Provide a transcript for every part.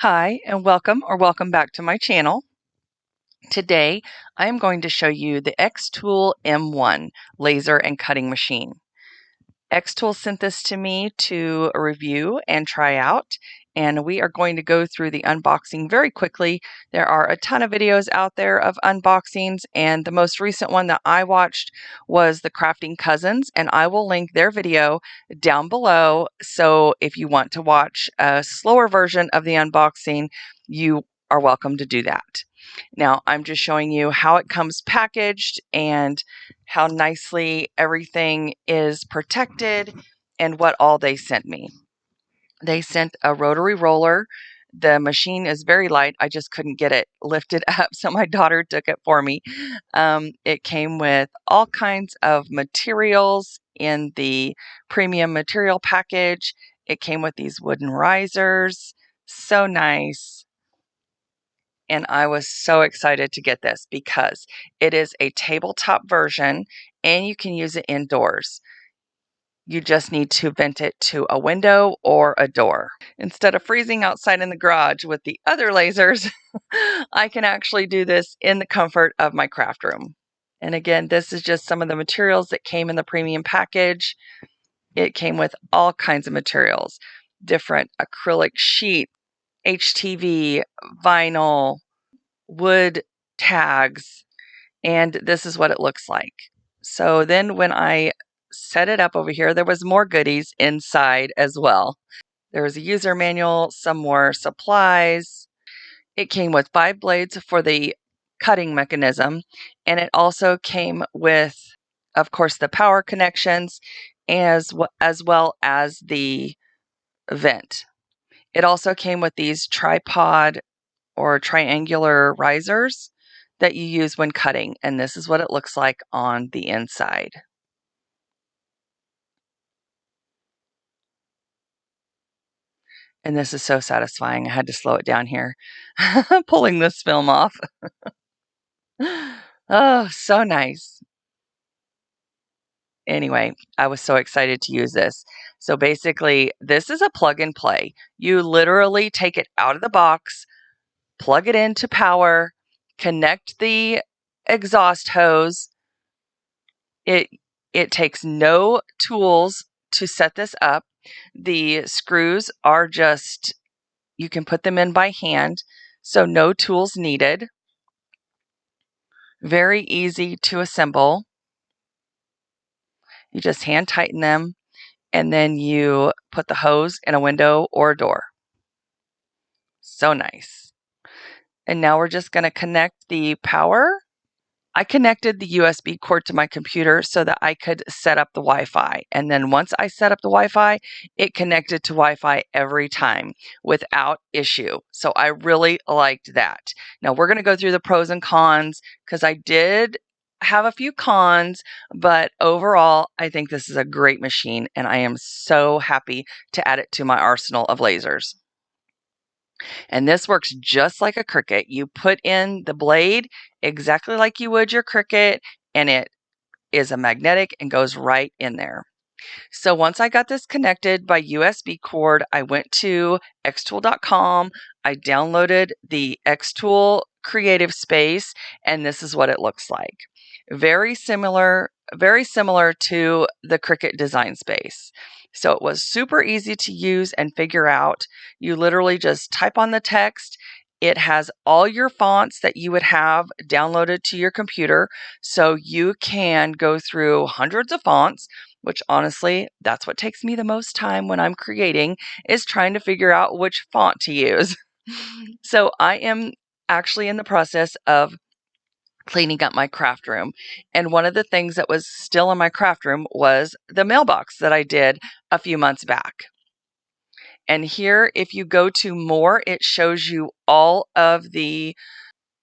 Hi, and welcome back to my channel. Today, I am going to show you the XTool M1 laser and cutting machine. XTool sent this to me to review and try out, and we are going to go through the unboxing very quickly. There are a ton of videos out there of unboxings, and the most recent one that I watched was the Crafting Cousins, and I will link their video down below. So if you want to watch a slower version of the unboxing, you are welcome to do that. Now, I'm just showing you how it comes packaged and how nicely everything is protected and what all they sent me. They sent a rotary roller. The machine is very light. I just couldn't get it lifted up, so my daughter took it for me. It came with all kinds of materials in the premium material package. It came with these wooden risers. So nice. And I was so excited to get this because it is a tabletop version and you can use it indoors. You just need to vent it to a window or a door. Instead of freezing outside in the garage with the other lasers, I can actually do this in the comfort of my craft room. And again, this is just some of the materials that came in the premium package. It came with all kinds of materials, different acrylic sheet, HTV, vinyl, wood tags, and this is what it looks like. So then when I set it up over here, there was more goodies inside as well. There was a user manual, some more supplies. It came with 5 blades for the cutting mechanism, and it also came with, of course, the power connections as well as the vent. It also came with these tripod or triangular risers that you use when cutting, and this is what it looks like on the inside. And this is so satisfying. I had to slow it down here, pulling this film off. Oh, so nice. Anyway, I was so excited to use this. So basically, this is a plug and play. You literally take it out of the box, plug it into power, connect the exhaust hose. It takes no tools to set this up. The screws are just, you can put them in by hand, so no tools needed. Very easy to assemble. You just hand tighten them, and then you put the hose in a window or a door. So nice. And now we're just going to connect the power. I connected the USB cord to my computer so that I could set up the Wi-Fi. And then once I set up the Wi-Fi, it connected to Wi-Fi every time without issue. So I really liked that. Now we're going to go through the pros and cons because I did have a few cons, but overall, I think this is a great machine and I am so happy to add it to my arsenal of lasers. And this works just like a Cricut. You put in the blade exactly like you would your Cricut, and it is a magnetic and goes right in there. So once I got this connected by USB cord, I went to xtool.com. I downloaded the XTool Creative Space, and this is what it looks like. Very similar to the Cricut Design Space. So it was super easy to use and figure out. You literally just type on the text. It has all your fonts that you would have downloaded to your computer. So you can go through hundreds of fonts, which honestly, that's what takes me the most time when I'm creating, is trying to figure out which font to use. So I am actually in the process of cleaning up my craft room. And one of the things that was still in my craft room was the mailbox that I did a few months back. And here, if you go to more, it shows you all of the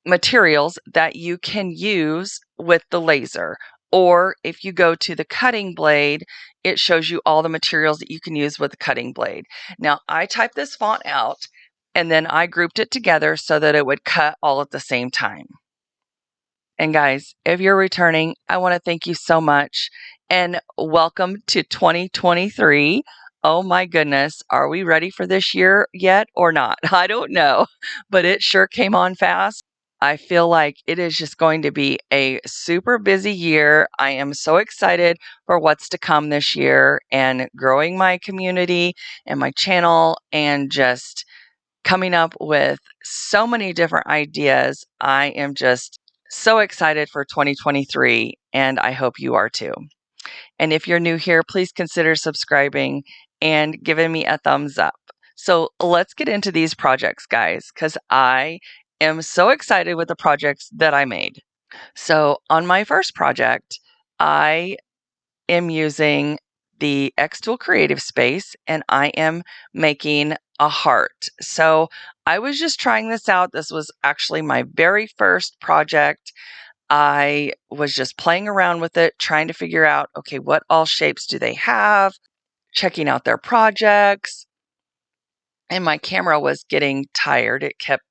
materials that you can use with the laser. Or if you go to the cutting blade, it shows you all the materials that you can use with the cutting blade. Now, I typed this font out and then I grouped it together so that it would cut all at the same time. And guys, if you're returning, I want to thank you so much and welcome to 2023. Oh my goodness, are we ready for this year yet or not? I don't know, but it sure came on fast. I feel like it is just going to be a super busy year. I am so excited for what's to come this year and growing my community and my channel and just coming up with so many different ideas. I am just so excited for 2023, and I hope you are too. And if you're new here, please consider subscribing and giving me a thumbs up. So let's get into these projects, guys, because I am so excited with the projects that I made. So on my first project, I am using the XTool Creative Space and I am making a heart. So I was just trying this out. This was actually my very first project. I was just playing around with it, trying to figure out, okay, what all shapes do they have, checking out their projects. And my camera was getting tired. It kept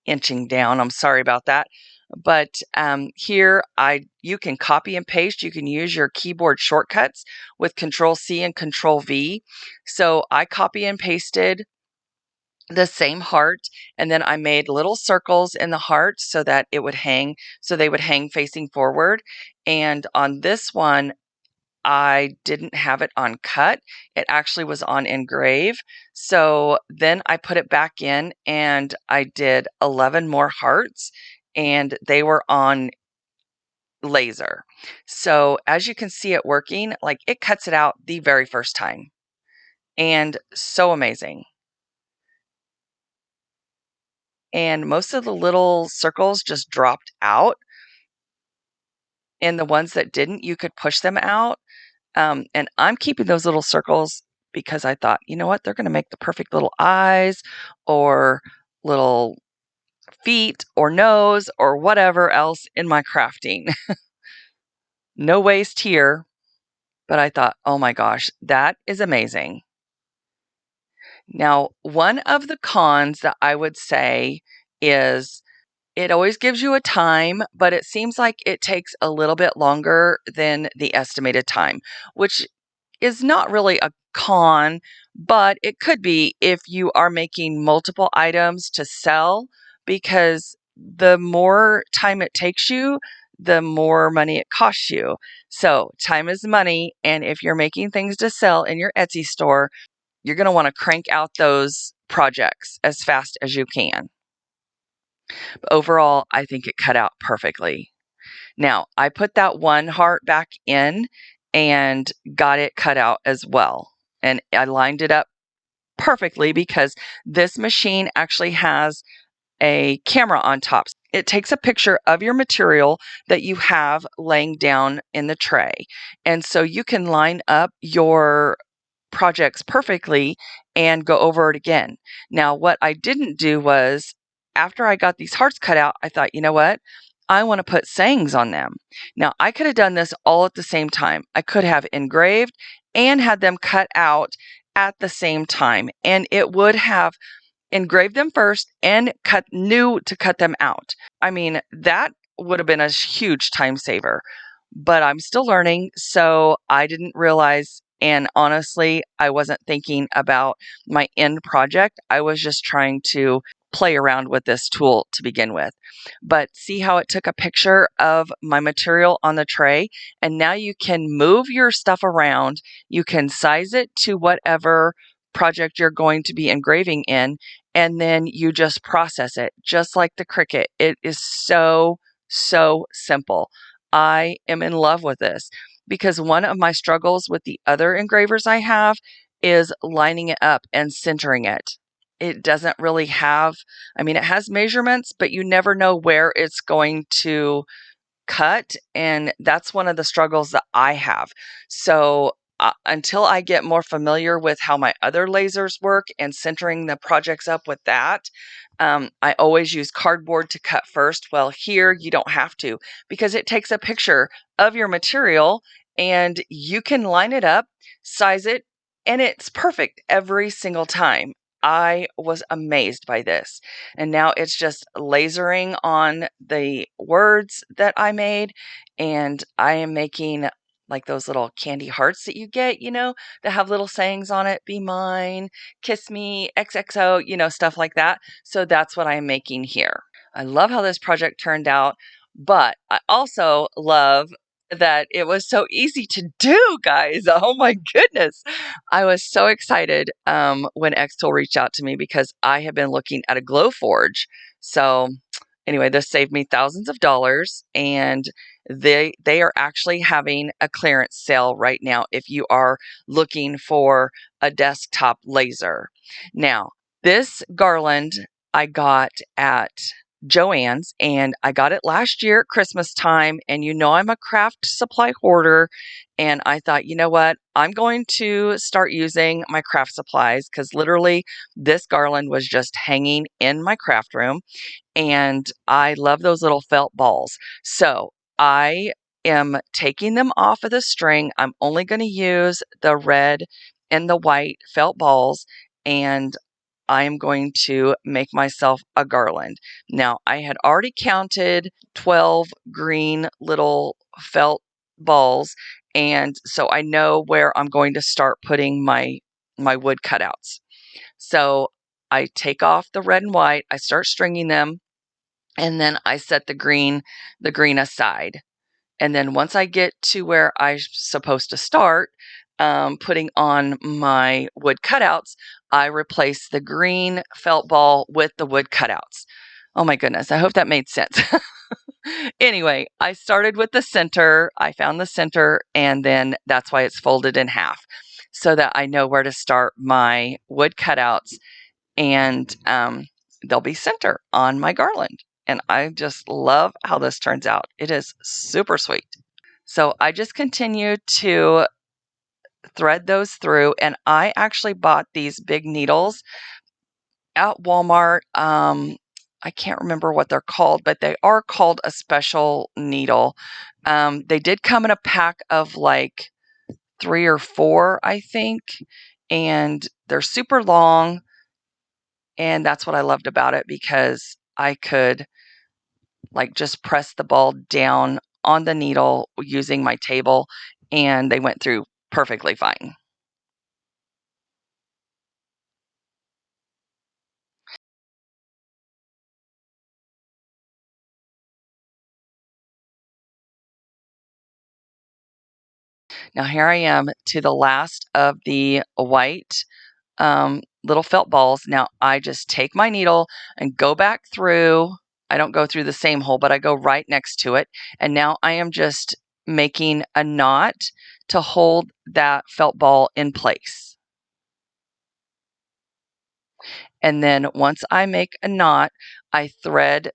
inching down. I'm sorry about that. But here, you can copy and paste. You can use your keyboard shortcuts with Control C and Control V. So I copy and pasted the same heart, and then I made little circles in the heart so that it would hang, so they would hang facing forward. And on this one, I didn't have it on cut. It actually was on engrave. So then I put it back in and I did 11 more hearts and they were on laser. So as you can see it working, like it cuts it out the very first time. And so amazing. And most of the little circles just dropped out. And the ones that didn't, you could push them out. And I'm keeping those little circles because I thought, you know what, they're going to make the perfect little eyes or little feet or nose or whatever else in my crafting. No waste here. But I thought, oh my gosh, that is amazing. Now, one of the cons that I would say is it always gives you a time, but it seems like it takes a little bit longer than the estimated time, which is not really a con, but it could be if you are making multiple items to sell, because the more time it takes you, the more money it costs you. So, time is money. And if you're making things to sell in your Etsy store, you're going to want to crank out those projects as fast as you can. But overall, I think it cut out perfectly. Now, I put that one heart back in and got it cut out as well. And I lined it up perfectly because this machine actually has a camera on top. It takes a picture of your material that you have laying down in the tray. And so you can line up your projects perfectly and go over it again. Now, what I didn't do was after I got these hearts cut out, I thought, you know what? I want to put sayings on them. Now, I could have done this all at the same time. I could have engraved and had them cut out at the same time, and it would have engraved them first and knew to cut them out. I mean, that would have been a huge time saver, but I'm still learning. So I didn't realize. And honestly, I wasn't thinking about my end project. I was just trying to play around with this tool to begin with. But see how it took a picture of my material on the tray? And now you can move your stuff around. You can size it to whatever project you're going to be engraving in, and then you just process it just like the Cricut. It is so, so simple. I am in love with this because one of my struggles with the other engravers I have is lining it up and centering it. It doesn't really have, I mean, it has measurements, but you never know where it's going to cut. And that's one of the struggles that I have. So until I get more familiar with how my other lasers work and centering the projects up with that, I always use cardboard to cut first. Well, here you don't have to because it takes a picture of your material and you can line it up, size it, and it's perfect every single time. I was amazed by this. And now it's just lasering on the words that I made, and I am making like those little candy hearts that you get, that have little sayings on it, be mine, kiss me, XXO, stuff like that. So that's what I'm making here. I love how this project turned out, but I also love that it was so easy to do, guys. Oh my goodness. I was so excited when XTool reached out to me because I have been looking at a glow forge. So anyway, this saved me thousands of dollars, and they are actually having a clearance sale right now if you are looking for a desktop laser. Now, this garland I got at Joann's, and I got it last year at Christmas time, and I'm a craft supply hoarder, and I thought, you know what? I'm going to start using my craft supplies because literally this garland was just hanging in my craft room, and I love those little felt balls. So I am taking them off of the string. I'm only going to use the red and the white felt balls, and I am going to make myself a garland. Now, I had already counted 12 green little felt balls, and so I know where I'm going to start putting my wood cutouts. So I take off the red and white, I start stringing them, and then I set the green aside. And then once I get to where I'm supposed to start putting on my wood cutouts, I replace the green felt ball with the wood cutouts. Oh my goodness, I hope that made sense. Anyway, I started with the center. I found the center, and then that's why it's folded in half so that I know where to start my wood cutouts, and they'll be center on my garland. And I just love how this turns out. It is super sweet. So I just continue to thread those through, and I actually bought these big needles at Walmart. I can't remember what they're called, but they are called a special needle. They did come in a pack of like 3 or 4, I think, and they're super long. And that's what I loved about it because I could like just press the ball down on the needle using my table, and they went through perfectly fine. Now here I am to the last of the white little felt balls. Now I just take my needle and go back through. I don't go through the same hole, but I go right next to it. And now I am just making a knot to hold that felt ball in place. And then once I make a knot, I thread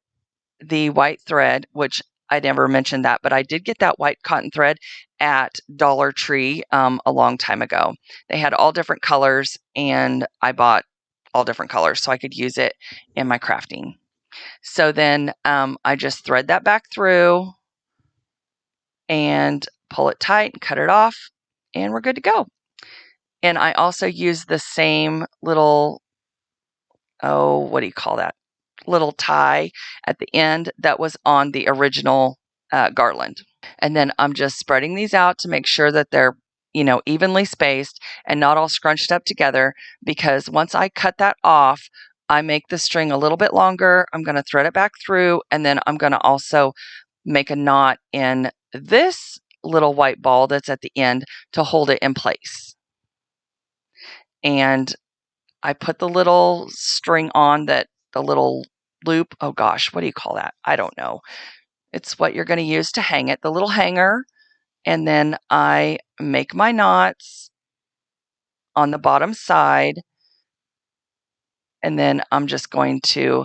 the white thread, which I never mentioned that, but I did get that white cotton thread at Dollar Tree a long time ago. They had all different colors, and I bought all different colors so I could use it in my crafting. So then I just thread that back through and pull it tight and cut it off, and we're good to go. And I also use the same little, oh, what do you call that? Little tie at the end that was on the original garland. And then I'm just spreading these out to make sure that they're, evenly spaced and not all scrunched up together, because once I cut that off, I make the string a little bit longer. I'm going to thread it back through, and then I'm going to also make a knot in this little white ball that's at the end to hold it in place. And I put the little string on that, the little loop. Oh gosh, what do you call that? I don't know. It's what you're going to use to hang it, the little hanger. And then I make my knots on the bottom side. And then I'm just going to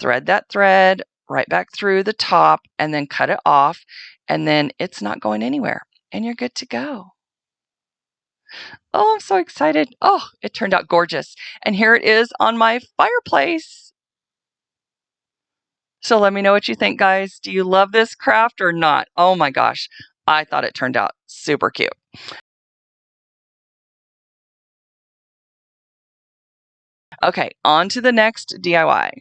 thread that thread right back through the top and then cut it off. And then it's not going anywhere. And you're good to go. Oh, I'm so excited. Oh, it turned out gorgeous. And here it is on my fireplace. So let me know what you think, guys. Do you love this craft or not? Oh my gosh. I thought it turned out super cute. Okay, on to the next DIY.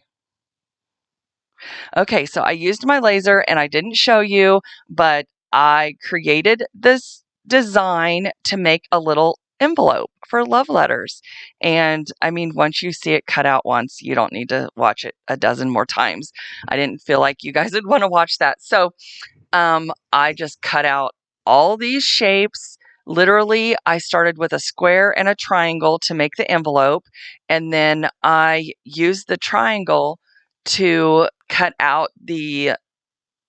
Okay, so I used my laser and I didn't show you, but I created this design to make a little envelope for love letters. And I mean, once you see it cut out once, you don't need to watch it a dozen more times. I didn't feel like you guys would want to watch that. So I just cut out all these shapes. Literally, I started with a square and a triangle to make the envelope, and then I used the triangle to cut out the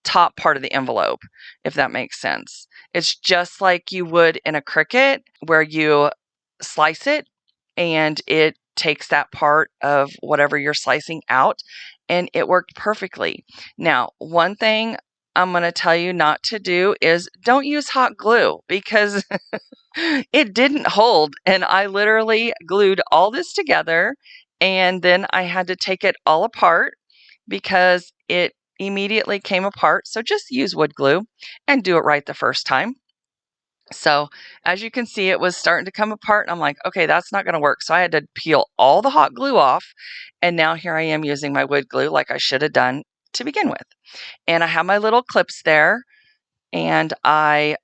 top part of the envelope, if that makes sense. It's just like you would in a Cricut where you slice it and it takes that part of whatever you're slicing out, and it worked perfectly. Now, one thing I'm going to tell you not to do is don't use hot glue because it didn't hold. And I literally glued all this together and then I had to take it all apart because it immediately came apart. So just use wood glue and do it right the first time. So as you can see, it was starting to come apart and I'm like, okay, that's not going to work. So I had to peel all the hot glue off. And now here I am using my wood glue like I should have done to begin with. And I have my little clips there and I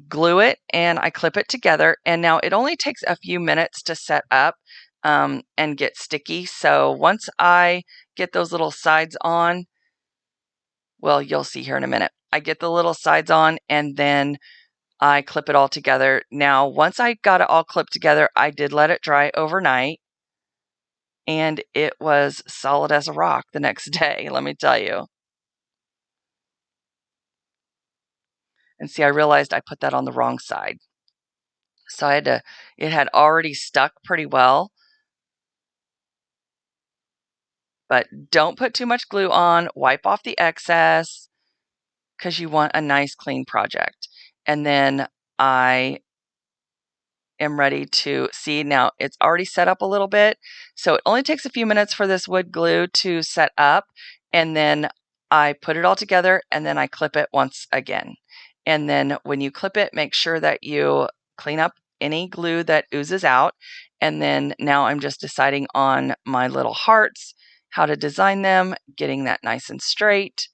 glue it and I clip it together. And now it only takes a few minutes to set up and get sticky. So once I get those little sides on, well, you'll see here in a minute. I get the little sides on and then I clip it all together. Now, once I got it all clipped together, I did let it dry overnight and it was solid as a rock the next day, let me tell you. And see, I realized I put that on the wrong side. So it had already stuck pretty well. But don't put too much glue on. Wipe off the excess because you want a nice clean project. And then I am ready to see. Now it's already set up a little bit. So it only takes a few minutes for this wood glue to set up. And then I put it all together and then I clip it once again. And then when you clip it, make sure that you clean up any glue that oozes out. And then now I'm just deciding on my little hearts, how to design them, getting that nice and straight.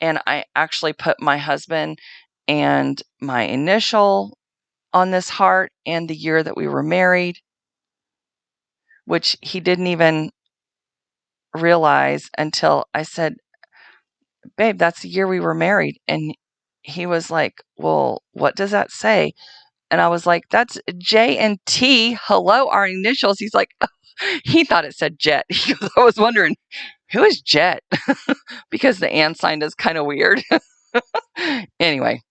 And I actually put my husband and my initial on this heart and the year that we were married, which he didn't even realize until I said, babe, that's the year we were married. And he was like, well, what does that say? And I was like, that's J and T. Hello, our initials. He's like, oh. He thought it said Jet. He goes, I was wondering, who is Jet? Because the and sign is kind of weird. Anyway,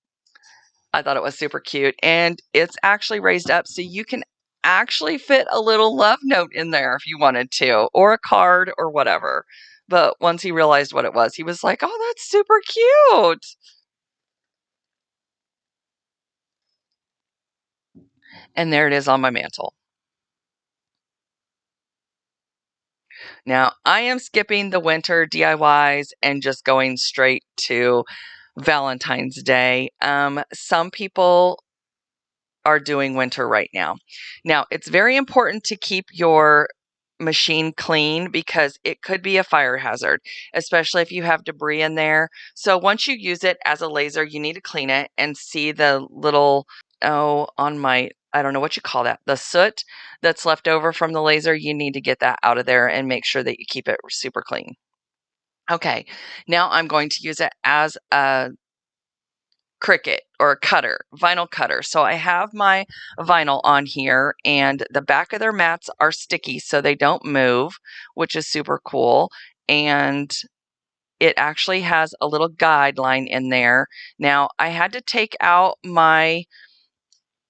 I thought it was super cute. And it's actually raised up so you can actually fit a little love note in there if you wanted to, or a card or whatever. But once he realized what it was, he was like, oh, that's super cute. And there it is on my mantle. Now, I am skipping the winter DIYs and just going straight to Valentine's Day. Some people are doing winter right now. Now, it's very important to keep your machine clean because it could be a fire hazard, especially if you have debris in there. So once you use it as a laser, you need to clean it and see the little, oh, on my, I don't know what you call that, the soot that's left over from the laser. You need to get that out of there and make sure that you keep it super clean. Okay, now I'm going to use it as a Cricut or a cutter, vinyl cutter. So I have my vinyl on here and the back of their mats are sticky so they don't move, which is super cool. And it actually has a little guideline in there. Now I had to take out my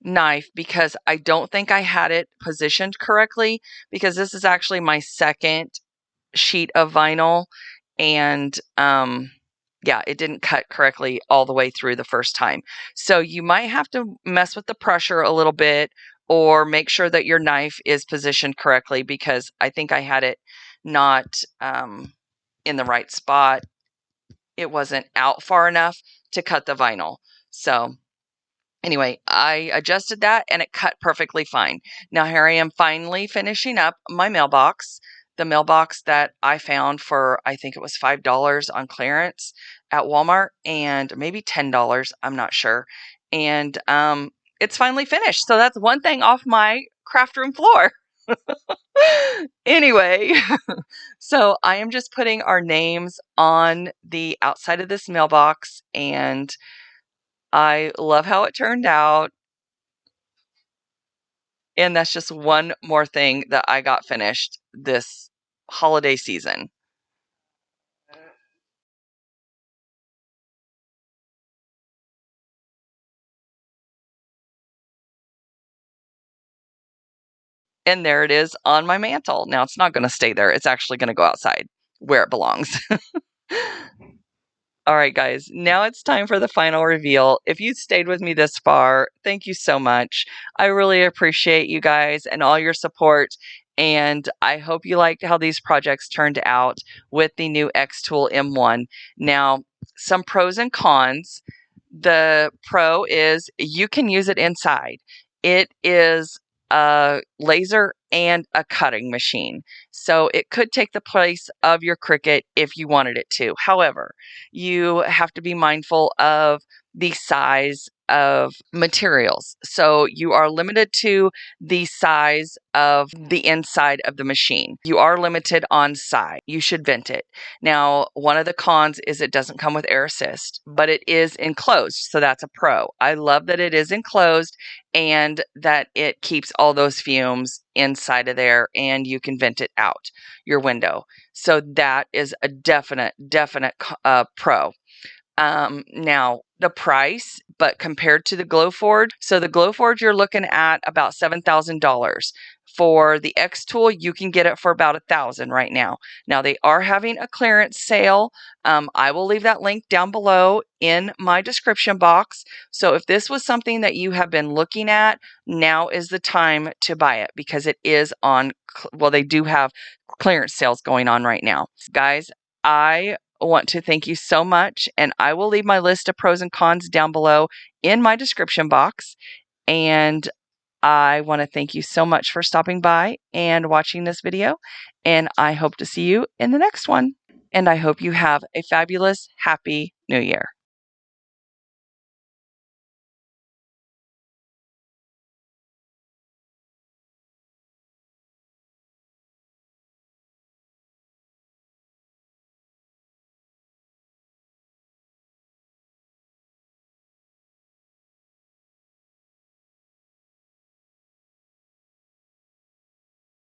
knife because I don't think I had it positioned correctly because this is actually my second sheet of vinyl and yeah, it didn't cut correctly all the way through the first time. So you might have to mess with the pressure a little bit or make sure that your knife is positioned correctly because I think I had it not in the right spot. It wasn't out far enough to cut the vinyl. So anyway, I adjusted that and it cut perfectly fine. Now here I am finally finishing up my mailbox. The mailbox that I found for, I think it was $5 on clearance at Walmart and maybe $10. I'm not sure. And it's finally finished. So that's one thing off my craft room floor. Anyway, so I am just putting our names on the outside of this mailbox, and I love how it turned out. And that's just one more thing that I got finished this holiday season. And there it is on my mantle. Now it's not going to stay there. It's actually going to go outside where it belongs. All right, guys, now it's time for the final reveal. If you stayed with me this far, thank you so much. I really appreciate you guys and all your support. And I hope you liked how these projects turned out with the new XTool M1. Now, some pros and cons. The pro is you can use it inside. It is a laser and a cutting machine. So it could take the place of your Cricut if you wanted it to. However, you have to be mindful of the size of materials. So you are limited to the size of the inside of the machine. You are limited on size. You should vent it. Now, one of the cons is it doesn't come with air assist, but it is enclosed. So that's a pro. I love that it is enclosed and that it keeps all those fumes inside of there and you can vent it out your window. So that is a definite pro. Now the price, but compared to the Glowforge, so the Glowforge you're looking at about $7,000. For the XTool, you can get it for about $1,000 right now. Now they are having a clearance sale. I will leave that link down below in my description box. So if this was something that you have been looking at, now is the time to buy it because it is on, well, they do have clearance sales going on right now. Guys, I want to thank you so much, and I will leave my list of pros and cons down below in my description box. And I want to thank you so much for stopping by and watching this video, and I hope to see you in the next one. And I hope you have a fabulous, happy New Year.